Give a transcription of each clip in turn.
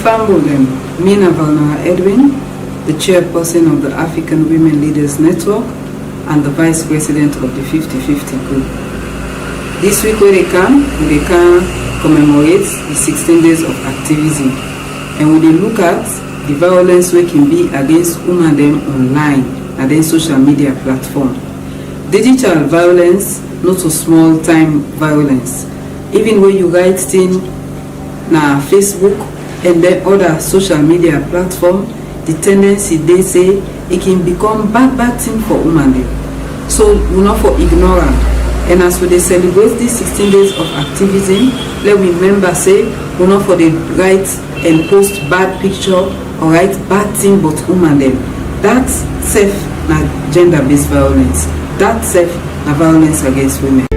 Fumble them, Mina Valna Edwin, the chairperson of the African Women Leaders Network and the vice president of the 50-50 group. This week where they can commemorate the 16 days of activism, and we look at the violence we can be against women them online and then social media platform. Digital violence, not so small time violence. Even when you write things na Facebook and then other social media platform, the tendency they say it can become bad thing for women them. So we not for ignorant. And as we celebrate these 16 days of activism, let me remember say we not for the write and post bad picture or write bad thing but women them. That's self na gender-based violence. That's self na violence against women.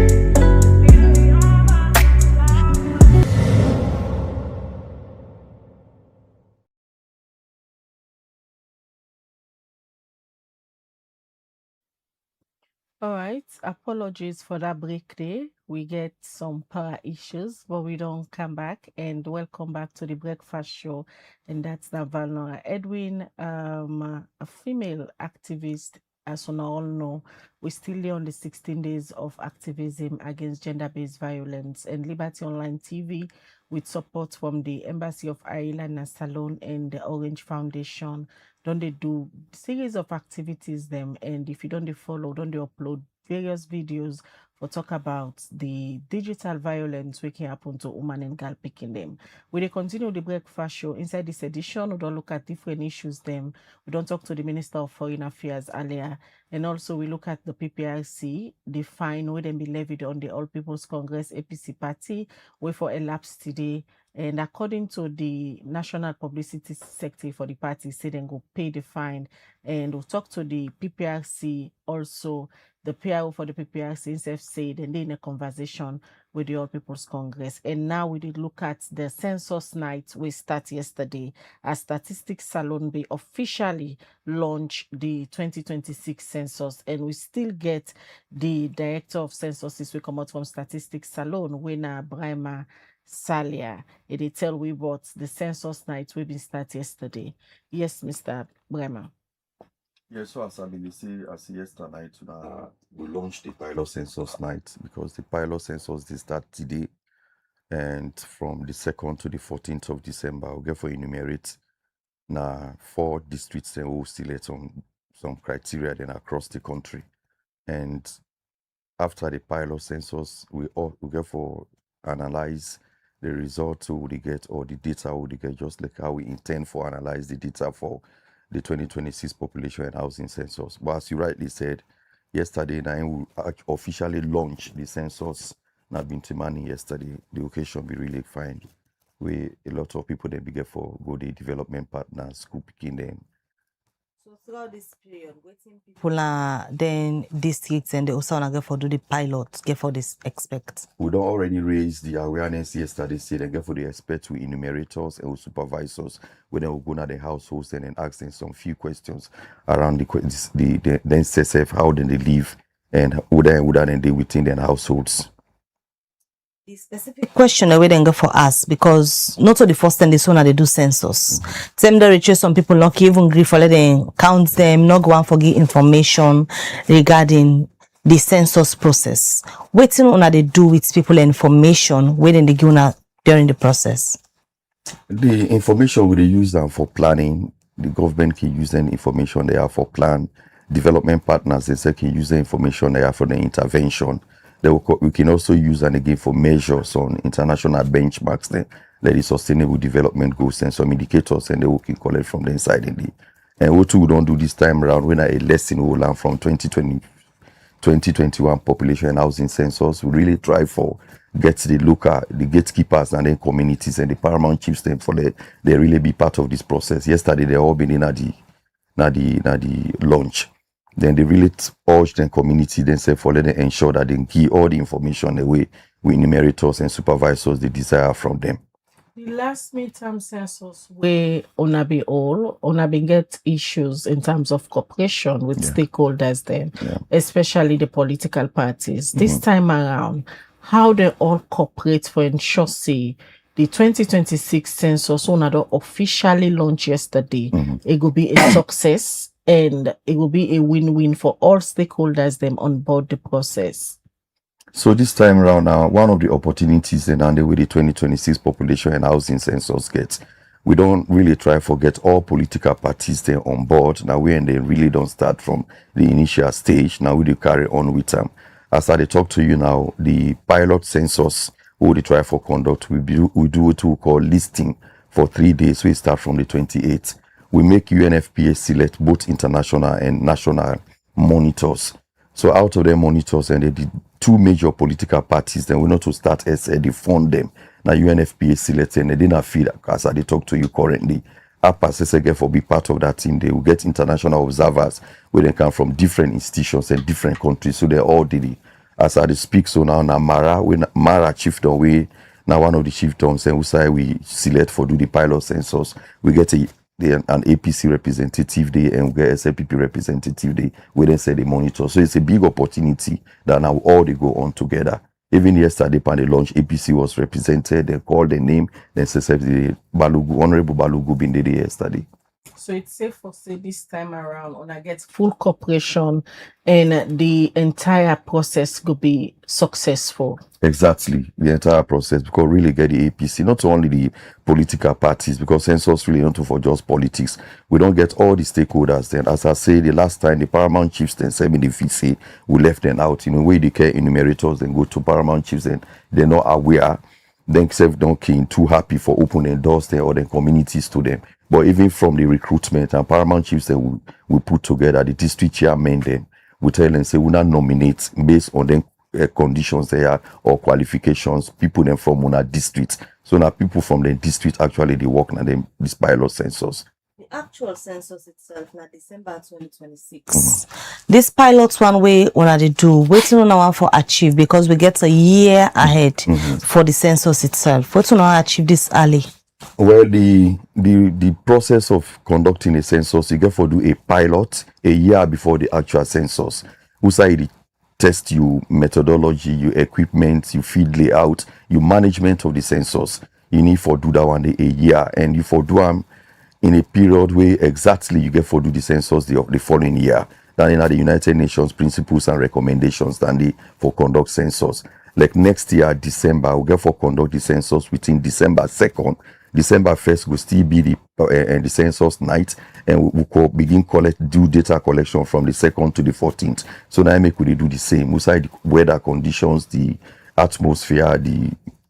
All right, apologies for that break there. We get some power issues, but we don't come back. And welcome back to the breakfast show. And that's Navalna Edwin, a female activist. As we all know, we're still on the 16 days of activism against gender-based violence, and Liberty Online TV, with support from the Embassy of Ireland and Salon and the Orange Foundation, don't they do series of activities them, and if you don't they follow, don't they upload various videos for talk about the digital violence we can happen to women and girl picking them. We they continue the breakfast show. Inside this edition, we don't look at different issues them. We don't talk to the Minister of Foreign Affairs earlier, and also we look at the PPRC, the fine where them be levied on the All People's Congress APC party, where for elapsed today. And according to the National Publicity Secretary for the party, said they go pay the fine. And we'll talk to the PPRC also. The PRO for the PPRC himself said, and they in a conversation with the All People's Congress. And now we did look at the census night we start yesterday as Statistics Salon be officially launched the 2026 census. And we still get the director of censuses we come out from Statistics Salon, Wena Brahma Salia. They tell we what the census night we been start yesterday. Yes, Mr. Bremer. Yes, so as I mean, as yesterday night, we launched the pilot census night because the pilot census they start today, and from the 2nd to the 14th of December, we'll get for enumerate now 4 districts and we'll select some criteria then across the country. And after the pilot census, we get for analyze the results we would get or the data we would get, just like how we intend for analyze the data for the 2026 population and housing census. But as you rightly said, yesterday night we officially launched the census. Now been to money yesterday. The occasion be really fine. We a lot of people they be get for go the development partners, school picking them. So throughout this period, waiting people are then districts and they also want to get for do the pilots, get for this expect. We don't already raise the awareness yesterday, say they get for the expect with enumerators and with supervisors when they will go to the households and then ask them some few questions around the then CSF, how then they live and would then they within their households. The specific question that we then go for us because not the first time this one they do census. Same that reach some people not even agree for letting count them, not go and forget information regarding the census process. Waiting on they do with people information when they give during the process. The information we use them for planning. The government can use the information they have for plan. Development partners they can use the information they have for the intervention. We can also use and again for measures on international benchmarks that the sustainable development goals and some indicators and they can collect from the inside indeed. And what we don't do this time around when a lesson we learn from 2021 population and housing census, we really try for get the gatekeepers and then communities and the paramount chiefs them for they really be part of this process. Yesterday they all been in at the launch. Then they really urge the community themselves for letting ensure that they give all the information the way we enumerators and supervisors they desire from them. The last midterm census where ona be get issues in terms of cooperation with stakeholders then, especially the political parties. This time around, how they all cooperate for ensure say the 2026 census una don officially launch yesterday. Mm-hmm. It will be a success and it will be a win-win for all stakeholders them on board the process. So this time around now, one of the opportunities and the way the 2026 population and housing census gets, we don't really try to forget all political parties there on board. Now we and they really don't start from the initial stage. Now we do carry on with them. As I talk to you now, the pilot census we will try for conduct. We do what we call listing for 3 days. We start from the 28th. We make UNFPA select both international and national monitors. So out of them monitors, and the two major political parties, then we know to start as they fund them. Now UNFPA select and they didn't feel as I talk to you currently. APAS again for be part of that team. They will get international observers where they come from different institutions and different countries. So they're all did it. As I speak, so now Mara, when Mara chieftain we now one of the chieftains and we say we select for do the pilot census. We get an APC representative day and we get SLPP representative day. We then say the monitor. So it's a big opportunity that now all they go on together. Even yesterday, when they launch, APC was represented. They called the name. Then the Balugu, Honorable Balugu, been there yesterday. So it's safe for say this time around, when I get full cooperation and the entire process could be successful. Exactly, the entire process, because really get the APC, not only the political parties, because census really not for just politics. We don't get all the stakeholders. Then, as I say, the last time the paramount chiefs then said in the VC, we left them out. In a way, they care enumerators then go to paramount chiefs and they're not aware. Then self don't keen too happy for opening doors there or the communities to them. But even from the recruitment and paramount chiefs that we put together, the district chairman then we tell them say we not nominate based on them conditions there or qualifications people then from una district. So now people from the district actually they work na them this pilot census. The actual census itself na December 2026. This pilot one way una they do waiting on one for achieve because we get a year ahead for the census itself. What una achieve this early? Well, the process of conducting a census, you get for do a pilot a year before the actual census. We say the test you methodology, your equipment, your field layout, your management of the census. You need for do that one day a year, and you for do them in a period where exactly you get for do the census the following year. Then in the United Nations principles and recommendations than the for conduct census. Like next year, December, we get for conduct the census within December 2nd. December 1st will still be the census night, and we could begin do data collection from the 2nd to the 14th. So now we do the same. We say the weather conditions, the atmosphere,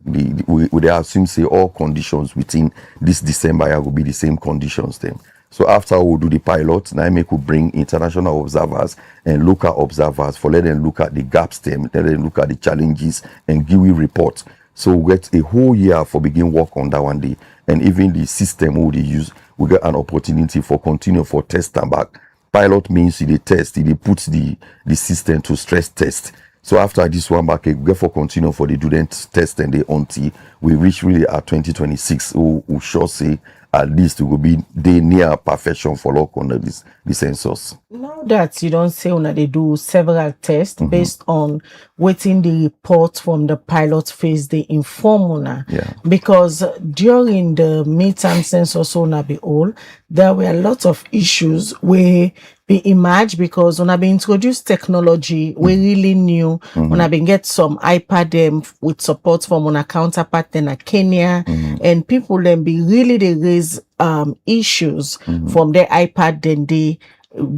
we assume say all conditions within this December will be the same conditions then. So after we do the pilot, now we could bring international observers and local observers for let them look at the gaps them, let them look at the challenges and give a report. So we get a whole year for begin work on that one day. And even the system we use, we get an opportunity for continue for test and back. Pilot means they test, they put the system to stress test. So after this one back, we get for continue for the student test and they until we reach really at 2026. We sure say at least we will be they near perfection for lock on the census. Now that you don't say when they do several tests based on waiting the report from the pilot phase, they inform una. Yeah. Because during the midterm census una be all, there were a lot of issues where be emerged because when I been introduced technology, we really new. When I been get some iPad them with support from on a counterpart in Kenya, and people then be really they raise issues from their iPad then the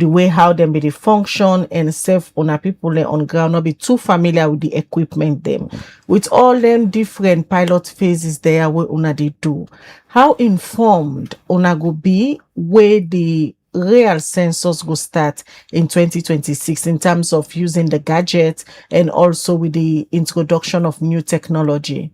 way how them be the function and self on people on ground not be too familiar with the equipment them. With all them different pilot phases there where una they do. How informed una go be where the real census go start in 2026 in terms of using the gadget and also with the introduction of new technology?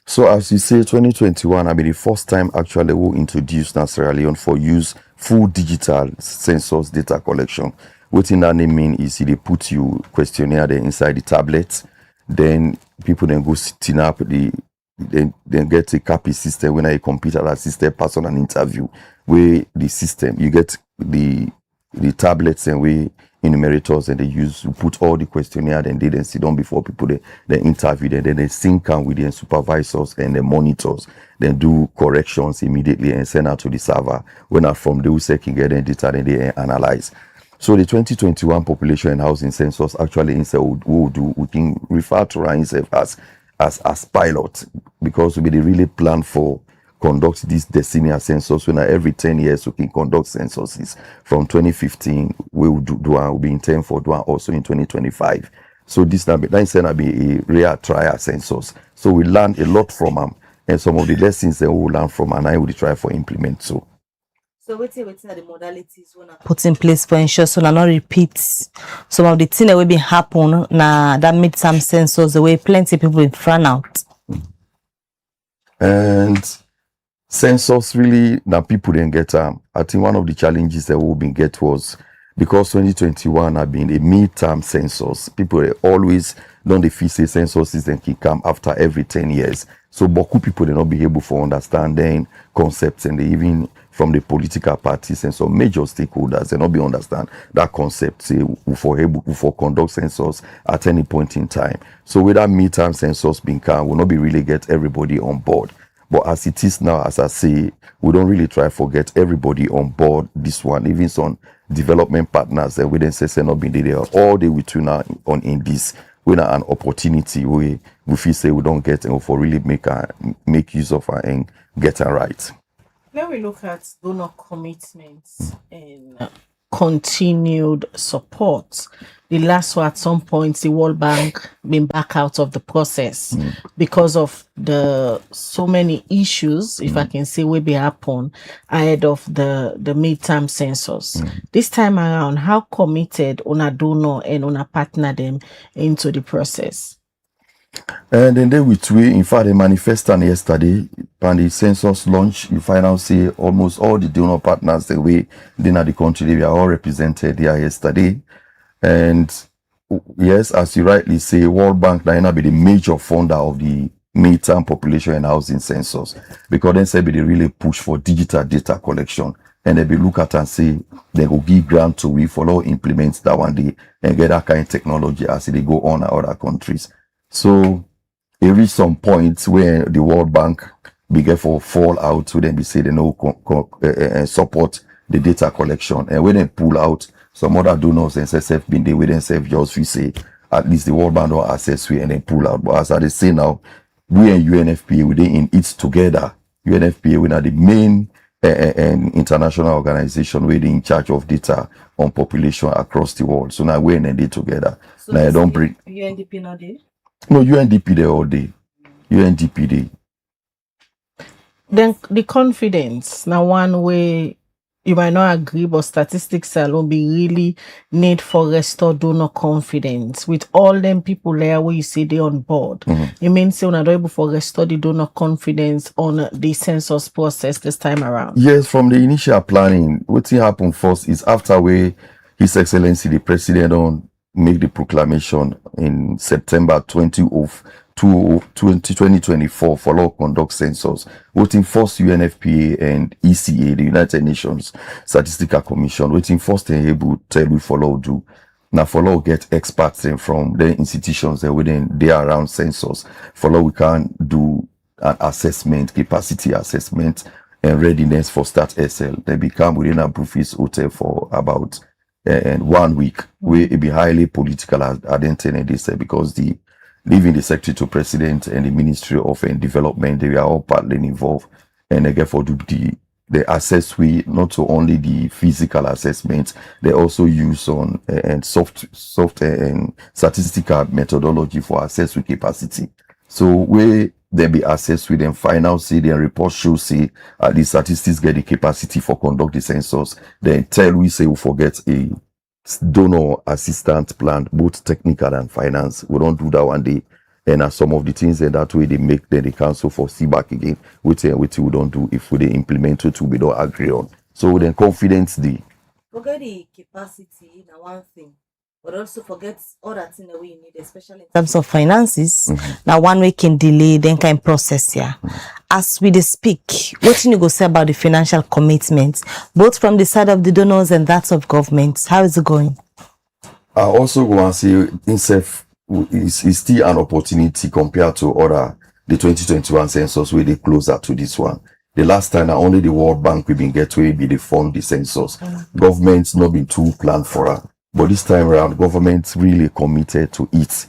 So as you say, 2021, I mean the first time actually we introduced Sierra Leone for use full digital census data collection. What in that name mean is they put you questionnaire there inside the tablet, then people then go sitting up then get a copy system when a computer assisted person an interview where the system you get the the tablets and we enumerators and they use to put all the questionnaire and they then sit down before people they interview them, then they sync on with the supervisors and the monitors, then do corrections immediately and send out to the server. When are from those can get the data and they analyze. So the 2021 population and housing census actually we can refer to ourselves as pilot, because we really plan for conduct this decennial census when every 10 years we can conduct censuses. From 2015 we will we'll be intent for doing also in 2025. So this now be a real trial census. So we learn a lot from them, and some of the lessons that we will learn from and I will try for implement. So what's are the modalities we put in place for ensure so not repeat some of the things that will be happen na that midterm census the way plenty people will run out. And census really now people didn't get I think one of the challenges that we've been get was because 2021 have been a midterm census. People always don't the feel say censuses then can come after every 10 years. So beaucoup people they not be able for understanding concepts, and they even from the political parties and some major stakeholders they not be understand that concept say for conduct census at any point in time. So with that midterm census being come, will not be really get everybody on board. But as it is now, as I say, we don't really try to get everybody on board this one. Even some development partners that we then say not be there all day with you now on in this. We now an opportunity we feel say we don't get and for really make use of and get it right. When we look at donor commitments and continued support, the last one at some point, the World Bank been back out of the process because of the so many issues, if I can say, will be happen ahead of the midterm census. This time around, how committed una donor and una partner them into the process? And then in fact, they manifested yesterday and the census launch. You find out say almost all the donor partners the way they in the country they were all represented there yesterday. And yes, as you rightly say, World Bank now be the major funder of the midterm population and housing census, because then say they really push for digital data collection, and they be look at and say they go give grant to we follow implement that one day and get that kind of technology as they go on in other countries. So it reach some point where the World Bank begin for fall out, so then be say they no support the data collection, and when they pull out, some other donors and SSF been there with themselves just we say at least the World Bank don't access we and then pull out. But as I say now, we and UNFPA we in it together. UNFPA we are the main international organization we in charge of data on population across the world. So now we and they together. So now I don't bring UNDP not there? No, UNDP there all day. UNDP there. Then the confidence now one way. You might not agree, but statistics alone be really need for restore donor confidence with all them people there where you say they on board. It means you're not able for restore the donor confidence on the census process this time around. Yes, from the initial planning, what happened first is after where His Excellency the President on make the proclamation in September 2024 for law conduct census, waiting first UNFPA and ECA, the United Nations Statistical Commission, waiting first and able tell we follow do. Now follow get experts from the institutions that within they around census. Follow we can do an assessment, capacity assessment and readiness for Start SL. They become within a Brufis hotel for about 1 week. We it be highly political identity they say, because even the Secretary to President and the Ministry of Development, they are all partly involved, and they get for do the assess we not only the physical assessment, they also use on and soft and statistical methodology for assess with capacity. So we they be assessed with them final say their report show say the statistics get the capacity for conduct the census. Then tell we say we forget a donor assistant plan, both technical and finance. We don't do that one day. And some of the things that way they make then the council for see back again, which we don't do if we implement it, we don't agree on. So then confidence the forget the capacity now one thing, but also forget other things that we need, especially in terms of finances. Now one way can delay, then can process here. as we dey speak, what you go say about the financial commitment, both from the side of the donors and that of government? How is it going? I also go and say itself is still an opportunity compared to the 2021 census where they closer to this one. The last time only the World Bank we been get where be they fund the census. Government's not been too planned for her. But this time around, government's really committed to it.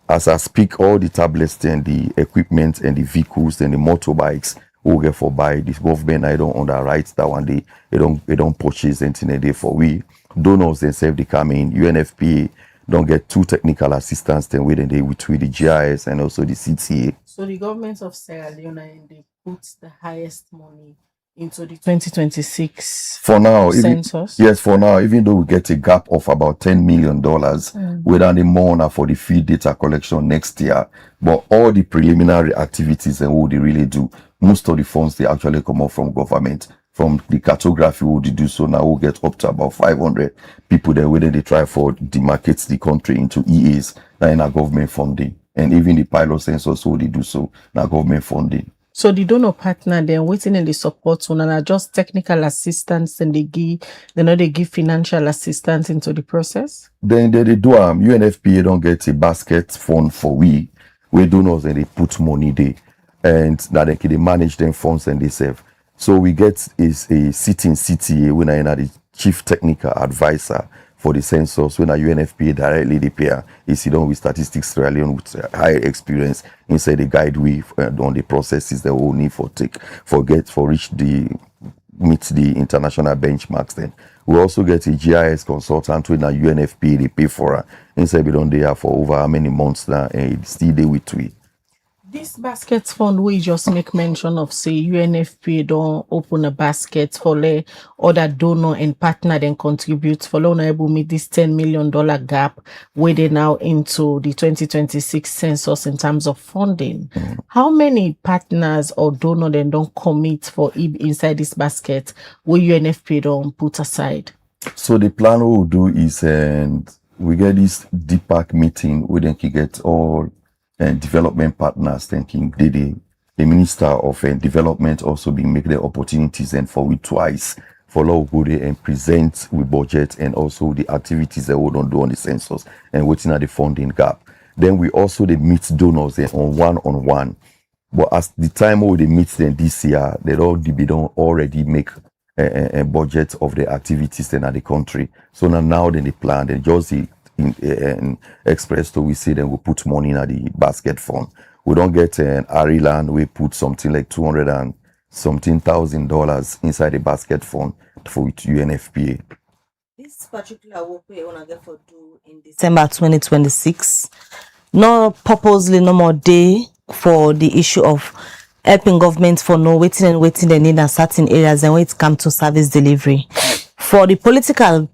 As I speak, all the tablets and the equipment and the vehicles and the motorbikes we get for buy. The government I don't underwrite that one day. They don't purchase anything a day for we. Donors themselves they come in. UNFPA don't get two technical assistants then within they with the GIS and also the CTA. So the government of Sierra Leone, they put the highest money into the 2026 for now census. Yes, for now, even though we get a gap of about $10 million, without the more for the field data collection next year, but all the preliminary activities and what they really do, most of the funds they actually come out from government. From the cartography we do so now we'll get up to about 500 people there whether they try for demarcate the country into EAs that in our government funding, and even the pilot census so they do so now government funding. So the donor partner then waiting in the support zone and are just technical assistance and they give financial assistance into the process. Then they do UNFPA don't get a basket fund for we donors and they put money there and that they can manage them funds and they save. So we get is a sitting CTA when I the chief technical advisor for the census when a UNFPA directly they pay is sit down with statistics Sierra Leone with high experience inside the guide we on the processes that we need for meet the international benchmarks. Then we also get a GIS consultant when a UNFPA they pay for her inside we don't there for over how many months now and still there with we. This basket fund we just make mention of, say UNFPA don't open a basket for the other donor and partner then contribute for loan able meet this $10 million gap where they now into the 2026 census in terms of funding. How many partners or donor then don't commit for inside this basket where UNFPA don't put aside? So the plan we will do is we get this DPAC meeting where then can get all and development partners thinking the minister of development also being make the opportunities and for we twice for law go there and present with budget and also the activities that we don't do on the census and waiting at the funding gap. Then we also they meet donors on one. But as the time we they meet them this year, they don't already make a budget of the activities then at the country. So now then they plan, they just express to we say then we put money in the basket fund. We don't get an Ariland, we put something like $200,000 inside the basket fund for UNFPA. This particular work we want to get for do in December 2026, no purposely no more day for the issue of helping government for no waiting they need in certain areas and when it comes to service delivery. For the political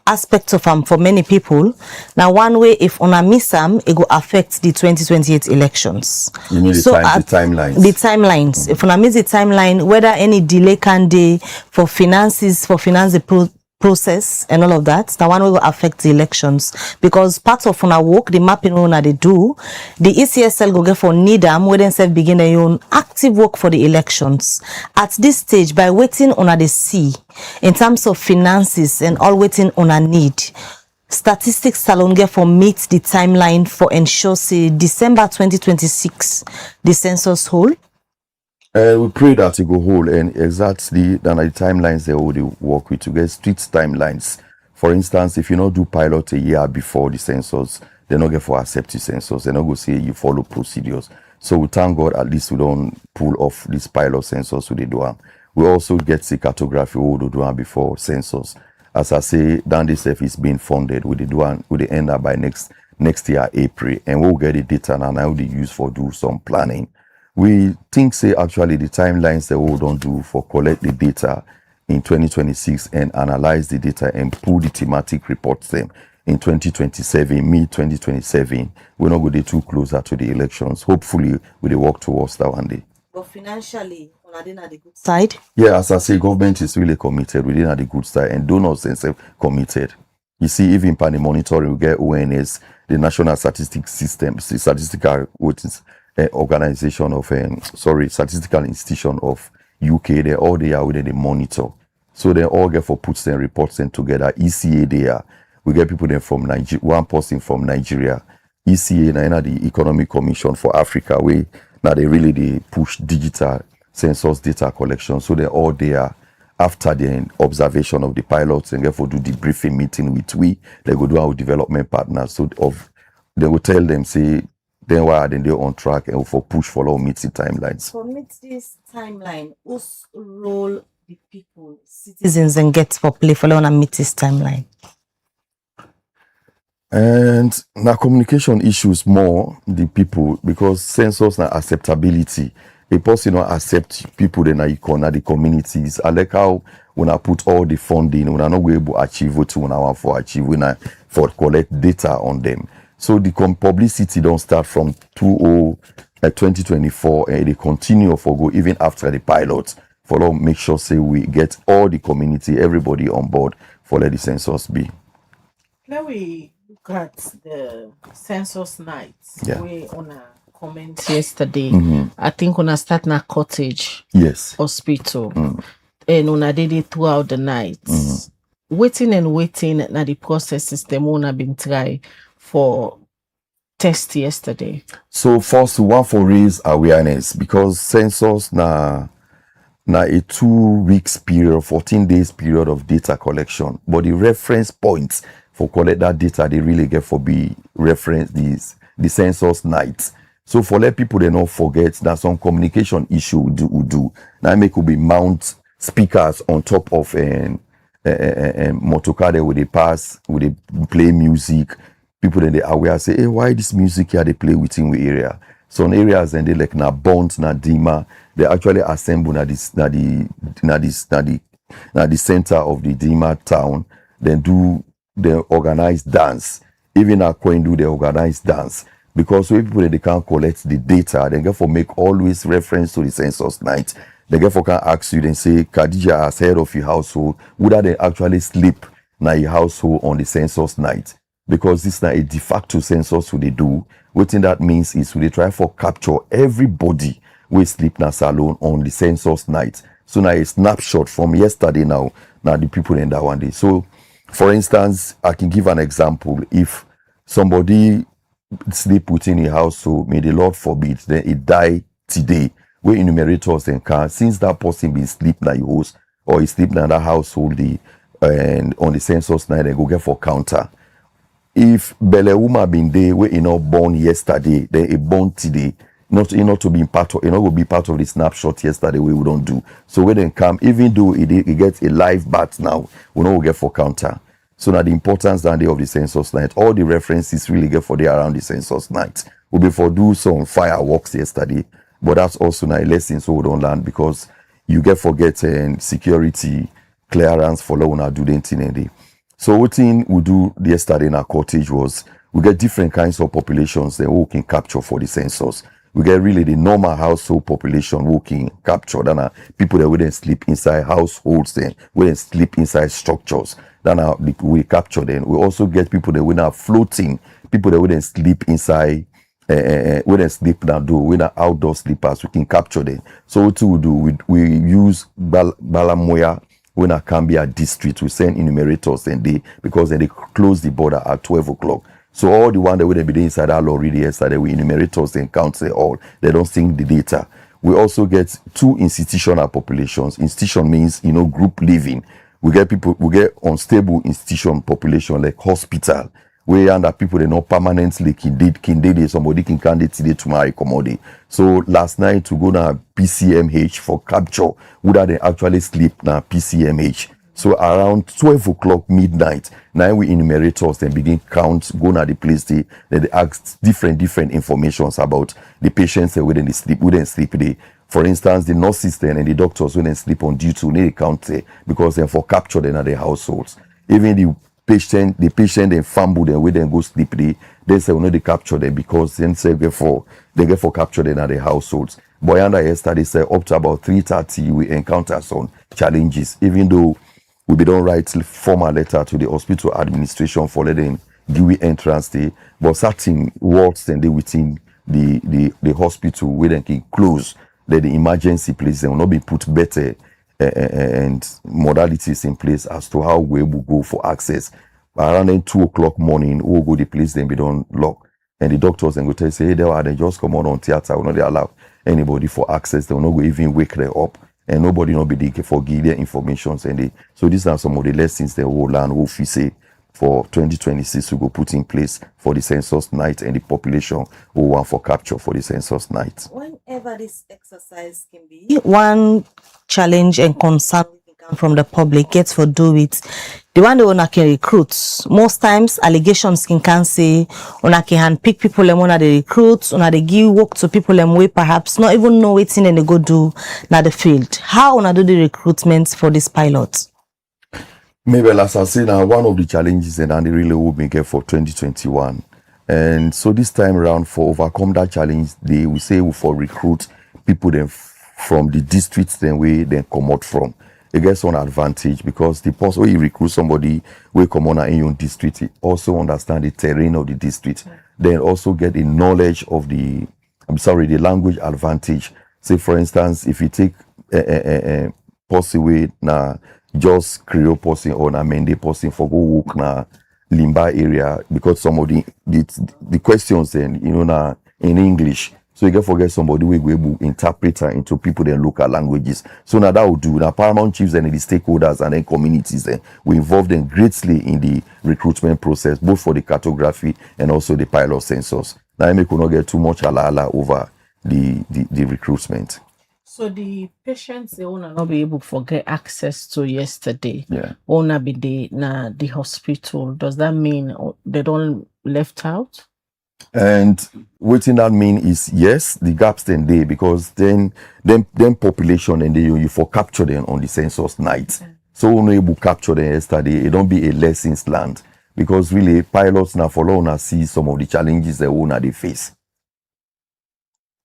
aspect of for many people, now one way if on a miss it will affect the 2028 elections. You mean so the timelines? The timelines. If on a miss the timeline, whether any delay can be for finance the process and all of that, now one way will affect the elections because part of our work, the mapping one they do, the ECSL go get for NIDAM where then self begin their own active work for the elections. At this stage, by waiting on the see in terms of finances and all waiting on a need, statistics salon get for meet the timeline for ensure say December 2026 the census hold. We pray that it go whole and exactly than the timelines they already work with to get strict timelines. For instance, if you not do pilot a year before the census, they not get for accept the census. They not go say you follow procedures. So we thank God at least we don't pull off this pilot census with the do. We also get the cartography we do before census. As I say, down this stuff is being funded with the do with the end up by next year April, and we'll get the data and now they use for do some planning. We think say actually the timelines that we don't do for collect the data in 2026 and analyze the data and pull the thematic reports them in 2027, mid-2027. We're not going to be too closer to the elections. Hopefully we will work towards that one day. But financially, on the good side? Yeah, as I say, government is really committed. We didn't have the good side and donors themselves committed. You see, even by the monitoring, we get ONS, the National Statistics System, statistical organization of statistical institution of UK. They all they are within the monitor. So they all get for puts and reports them together. ECA there. We get people then from Nigeria, one person from Nigeria. ECA na the Economic Commission for Africa. Now they push digital census data collection. So they're all there after the observation of the pilots and therefore do the briefing meeting with they go do our development partners. So they will tell them, say, then why are they on track and for push follow meeting timelines. For meet this timeline, whose role the people, citizens and get for play follow on meet this timeline? And now communication issues more the people because census na acceptability. A person not accept people then the communities. I like how when I put all the funding, when I not able to achieve what we want for achieve, when I for collect data on them. So the publicity don't start from 2024 and they continue for go even after the pilot. For make sure say we get all the community, everybody on board for let the census be. Now we look at the census nights. Yeah. We on a comment yesterday. Mm-hmm. I think on a start na cottage. Yes. Hospital. And on a did it throughout the night. Waiting na the process system on been try for test yesterday. So first we want for raise awareness because census na a 2 weeks period, 14 days period of data collection. But the reference points for collect that data they really get for be reference the census nights. So for let people they not forget that some communication issue we do. Now make we be mount speakers on top of motor car where they pass, where they play music. People then they aware say, hey, why this music here they play within the area? Some areas then they like na Bont, na Dima, they actually assemble na the center of the Dima town, then do the organized dance. Even at Coin do the organized dance. Because when people they can't collect the data, they get for make always reference to the census night. They get for can ask you then say Khadija as head of your household, would they actually sleep na your household on the census night? Because this is not a de facto census what they do. What that means is they try for capture everybody we sleep na salon on the census night. So now a snapshot from yesterday now the people in that one day. So for instance, I can give an example. If somebody sleep within a household, may the Lord forbid, then it die today. We enumerators and can since that person been sleep na your house or he sleep na that household and on the census night they go get for counter. If Bele woman been there where born yesterday, then a born today, not to be part of will be part of the snapshot yesterday we don't do. So when they come, even though it gets a live birth now, we know we get for counter. So now the importance that day of the census night, all the references really get for there around the census night. We before do some fireworks yesterday, but that's also now a lesson so we don't learn because you get forget security clearance for law do the thing. So what thing we do yesterday in our cottage was we get different kinds of populations that we can capture for the census. We get really the normal household population we can capture. Then people that wouldn't sleep inside households, then wouldn't sleep inside structures. Then we capture them. We also get people that wouldn't floating, people that wouldn't sleep inside, wouldn't sleep now do, we not outdoor sleepers. We can capture them. So what we do, we use Balamoya. When I can be a district, we send enumerators and because they close the border at 12 o'clock. So all the one that would be inside our law already yesterday, we enumerators and count say all. They don't sync the data. We also get 2 institutional populations. Institution means group living. We get unstable institution population like hospital. We under people they not permanently kindid somebody can candidate today tomorrow commodity. So last night to go na PCMH for capture, would they actually sleep na PCMH? So around 12 o'clock midnight, now we enumerators then begin count, go na the place they ask different informations about the patients that wouldn't sleep there. For instance, the nurses then and the doctors wouldn't sleep on duty, they count because then for capture them at their households. Even the patient and fumble them we then go sleep there. They say they capture them because then say they get for capture them at their households. Boyanda yesterday said up to about 3:30 we encounter some challenges, even though we don't write formal letter to the hospital administration for letting give entrance day, but certain words then they within the hospital where they can close, that the emergency place, they will not be put better and modalities in place as to how we will go for access. Around then 2 o'clock morning, we'll go the place, then be done lock. And the doctors then go tell you, say, hey, they just come on theater, will not they allow anybody for access, they will not go even wake them up. And nobody not be there for give their information. So these are some of the lessons that we'll learn, we'll say, for 2026 we go put in place for the census night and the population we want for capture for the census night. Whenever this exercise can be one challenge and concern from the public gets for do it, the one they wanna can recruit. Most times allegations can say una can pick people and wanna they recruit, una they give work to people and we perhaps not even know what's in and they go do na the field. How una do the recruitment for this pilot? Maybe as I say now, one of the challenges and they really will make it for 2021. And so this time around, for overcome that challenge, they will say for recruit people then from the districts then we then come out from. It gets one advantage because the person when you recruit somebody will come on in your district, also understand the terrain of the district, then also get a knowledge of the language advantage. Say for instance, if you take person way now just Creole person or na Mende person for go work na Limba area because some of the questions then na in English. So you can forget somebody we go able interpreter into people in local languages. So now that will do. Now paramount chiefs and the stakeholders and then communities then we involve them greatly in the recruitment process, both for the cartography and also the pilot census. Now I may not get too much ala over the recruitment. So the patients they will not be able to get access to yesterday. Yeah. Will not be the hospital. Does that mean they don't left out? And what that mean is yes, the gaps then there because then population and you for capture them on the census night. So we able to capture them yesterday. It don't be a lessons learned because really pilots now follow now see some of the challenges that they face.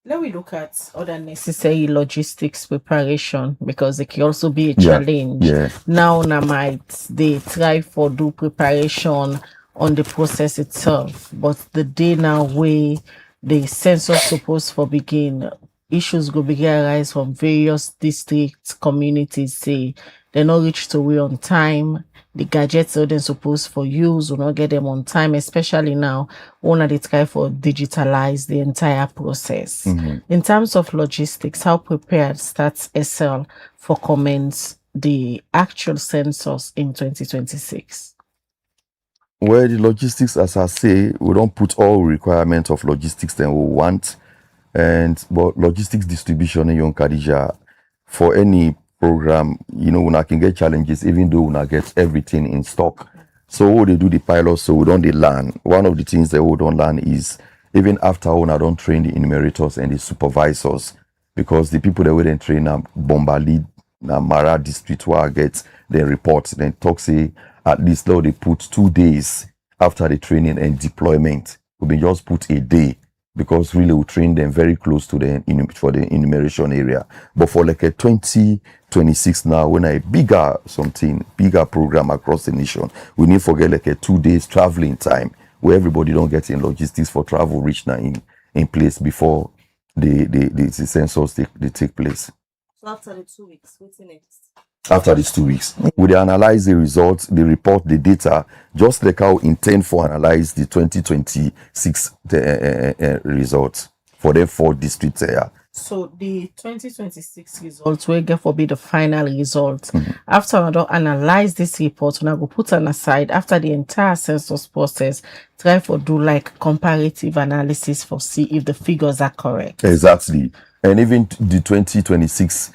Let me look at other necessary logistics preparation because it can also be a challenge. Yeah. Now, might they try for do preparation on the process itself, but the day now where the census supposed for begin, issues go begin arise from various districts, communities say they not reach to we on time. The gadgets they're supposed for use will not get them on time, especially now when they try for digitalize the entire process. In terms of logistics, how prepared starts SL for commence the actual census in 2026? Well, the logistics, as I say, we don't put all requirements of logistics that we want, but logistics distribution in Yon Khadija for any program, when I can get challenges, even though when I get everything in stock. So what they do the pilots, so we don't learn. One of the things that we don't learn is even after when I don't train the enumerators and the supervisors, because the people that we then train are Bombali, Mara district where I get the reports, then talk say at least now they put 2 days after the training and deployment. We just put a day because really we train them very close to for the enumeration area. But for like a 2026 now, when a bigger program across the nation, we need to forget like a 2 days traveling time where everybody don't get in logistics for travel reach now in place before the census they take place. So after the 2 weeks, what's next? After these 2 weeks, we analyze the results, they report the data, just like how intend for analyze the 2026 results for the 4 districts here. So the 2026 results will get for be the final results. After I don't analyze this report, when I go put on aside after the entire census process, try for do like comparative analysis for see if the figures are correct. Exactly, and even the 2026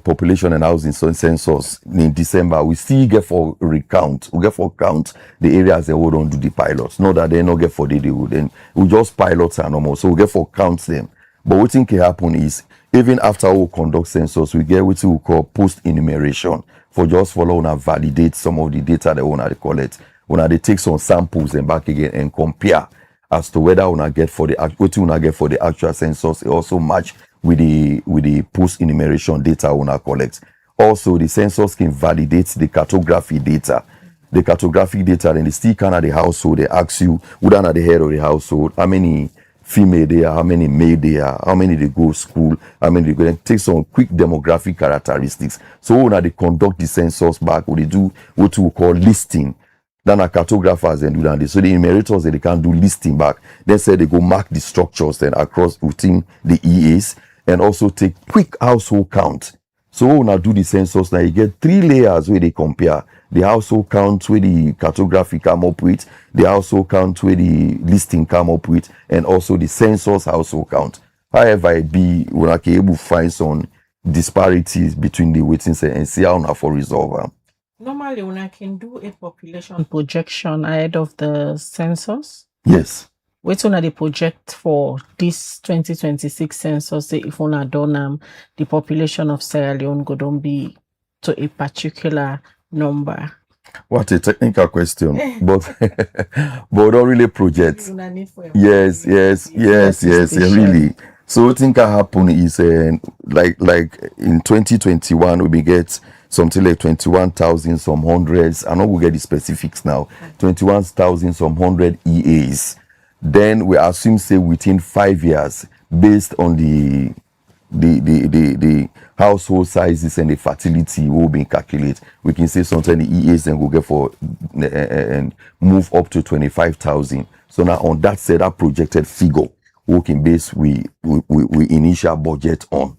population and housing census in December, we still get for recount. We get for count the areas that we don't do the pilots. Not that they not get for they would then we just pilots and normal. So we get for count them. But what thing can happen is even after we conduct census, we get what we call post enumeration for just follow and validate some of the data that we want to collect. When they take some samples and back again and compare as to whether we want get for the what we want get for the actual census, it also match with the post enumeration data we collect. Also, the census can validate the cartography data. The cartographic data, then they still kind of the household. They ask you, who are the head of the household, how many female they are, how many male they are, how many they go to school, how many they go, and take some quick demographic characteristics. So when they conduct the census back, what they do what we call listing. Then our cartographers and do that. So the enumerators they can do listing back. Then say they go mark the structures then across within the EAs and also take quick household count. So when I do the census now, you get 3 layers where they compare the household count where the cartography come up with, the household count where the listing come up with, and also the census household count. However, it be when I can able to find some disparities between the weightings and see how now for resolve them. Normally, when I can do a population projection ahead of the census, Yes. which one are the project for this 2026 census? Say if one are done, the population of Sierra Leone go don't be to a particular number. What a technical question, but don't really project. Yes, really. So what think can happen is like in 2021 we get something like 21,000 some hundreds. I know we get the specifics now. 21,000 some hundred EAs. Then we assume say within 5 years, based on the household sizes and the fertility will be calculated. We can say sometimes the EAs then will get for and move up to 25,000. So now on that set, that projected figure, we can base we initial budget on.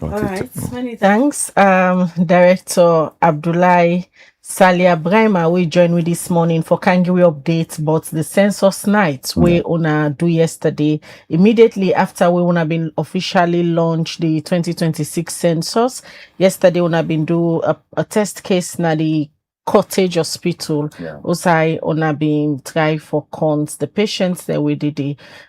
All right, many thanks, Director Abdullahi Salia Brahima. We joined with this morning for Kangiwi update, but the census night we wanna do yesterday immediately after we wanna been officially launched the 2026 census. Yesterday wanna been do a test case na the Cottage Hospital. Also, on being try for cons the patients that we did.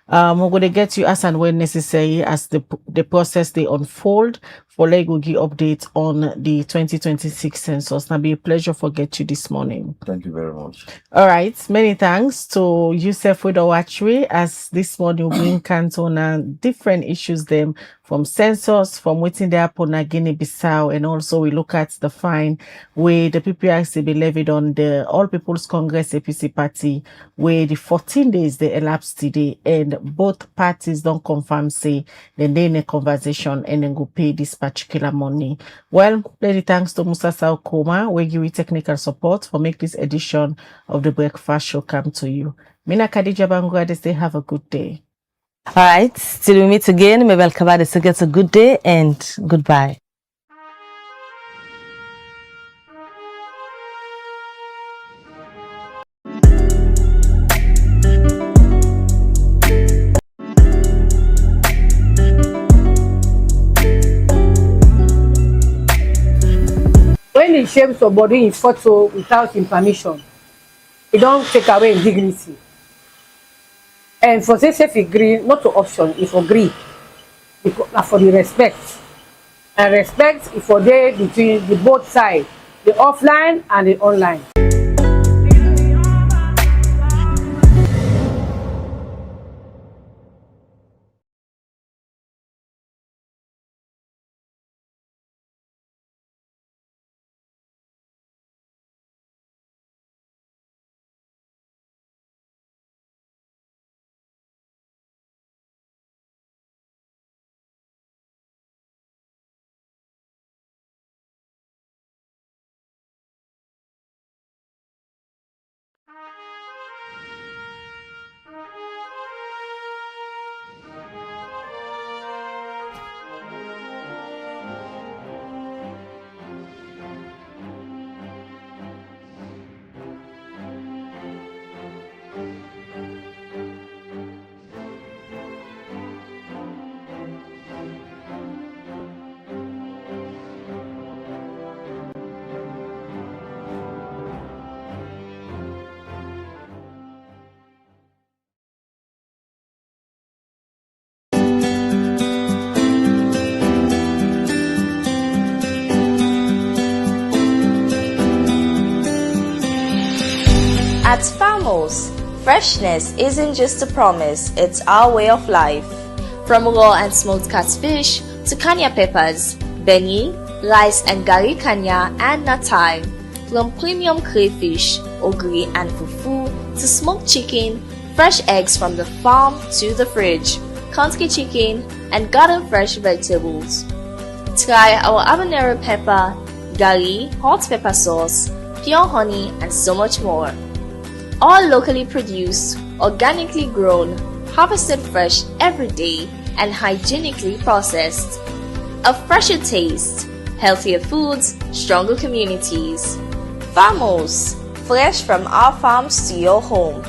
We're gonna get you as and when necessary as the process they unfold for Lego give updates on the 2026 census. Now be a pleasure for get you this morning. Thank you very much. All right, many thanks to Yusuf Widowachri as this morning we bring canton and different issues them from census, from waiting there upon Guinea-Bissau, and also we look at the fine where the PPRC be levied on the All People's Congress APC party, where the 14 days they elapsed today, and both parties don't confirm say then they in a conversation and then go pay this particular money. Well, many thanks to Musa Saukoma, we give you technical support for make this edition of the Breakfast Show come to you. Mina Khadija Bangwa, they have a good day. All right, till we meet again, Mabel Kabade, so get a good day and goodbye. When he shames somebody in photo without his permission, he don't take away his dignity. And for say safe agree, not to option, if agree, because for the respect. And respect is for there between the both sides, the offline and the online. At Farmos, freshness isn't just a promise, it's our way of life. From raw and smoked catfish to kanya peppers, beni, rice and gari kanya and natai. From premium crayfish, ogiri and fufu to smoked chicken, Fresh eggs from the farm to the fridge, country chicken, and garden fresh vegetables. Try our habanero pepper, gari, hot pepper sauce, pure honey, and so much more. All locally produced, organically grown, harvested fresh every day, and hygienically processed. A fresher taste, healthier foods, stronger communities. Farmos, fresh from our farms to your home.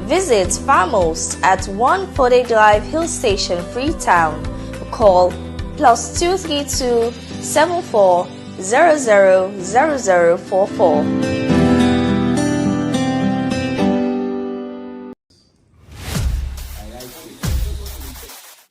Visit Farmos at 1 Fode Drive, Hill Station, Freetown. Call +232 74 000044.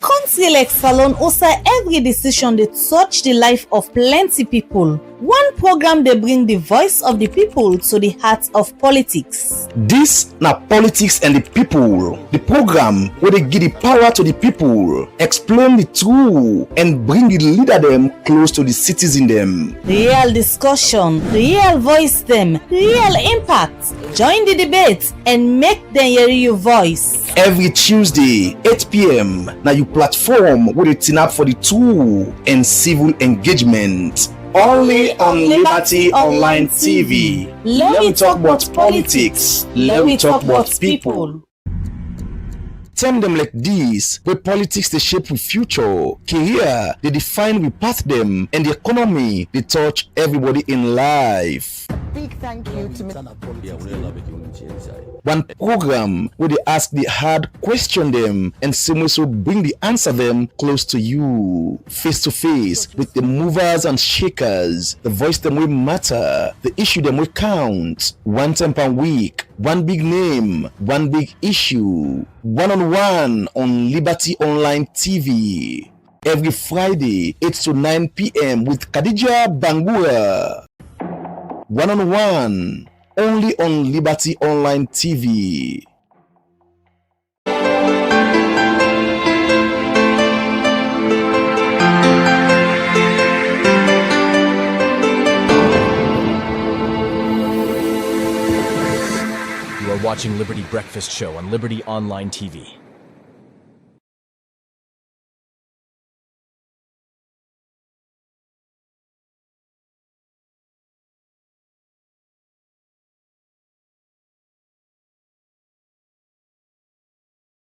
Country like Salon also every decision they touch the life of plenty people. One program they bring the voice of the people to the heart of politics. This na Politics and the People, the program where they give the power to the people, explain the truth, and bring the leader them close to the citizen them. Real discussion, real voice them, real impact. Join the debate and make them hear your voice. Every Tuesday, 8 p.m. na your platform where they turn up for the truth and civil engagement. Only on Liberty Online TV. Let me talk about politics. Let me talk about people. Term them like this, where politics they shape with future, career they define we path them, and the economy they touch everybody in life. Big thank you to One program where they ask the hard question them and so bring the answer them close to you, face to face with the movers and shakers, the voice them will matter, the issue them will count. One time per week, one big name, one big issue, one-on-one on Liberty Online TV. Every Friday, 8 to 9 p.m. with Khadija Bangura. One-on-one, only on Liberty Online TV. You are watching Liberty Breakfast Show on Liberty Online TV.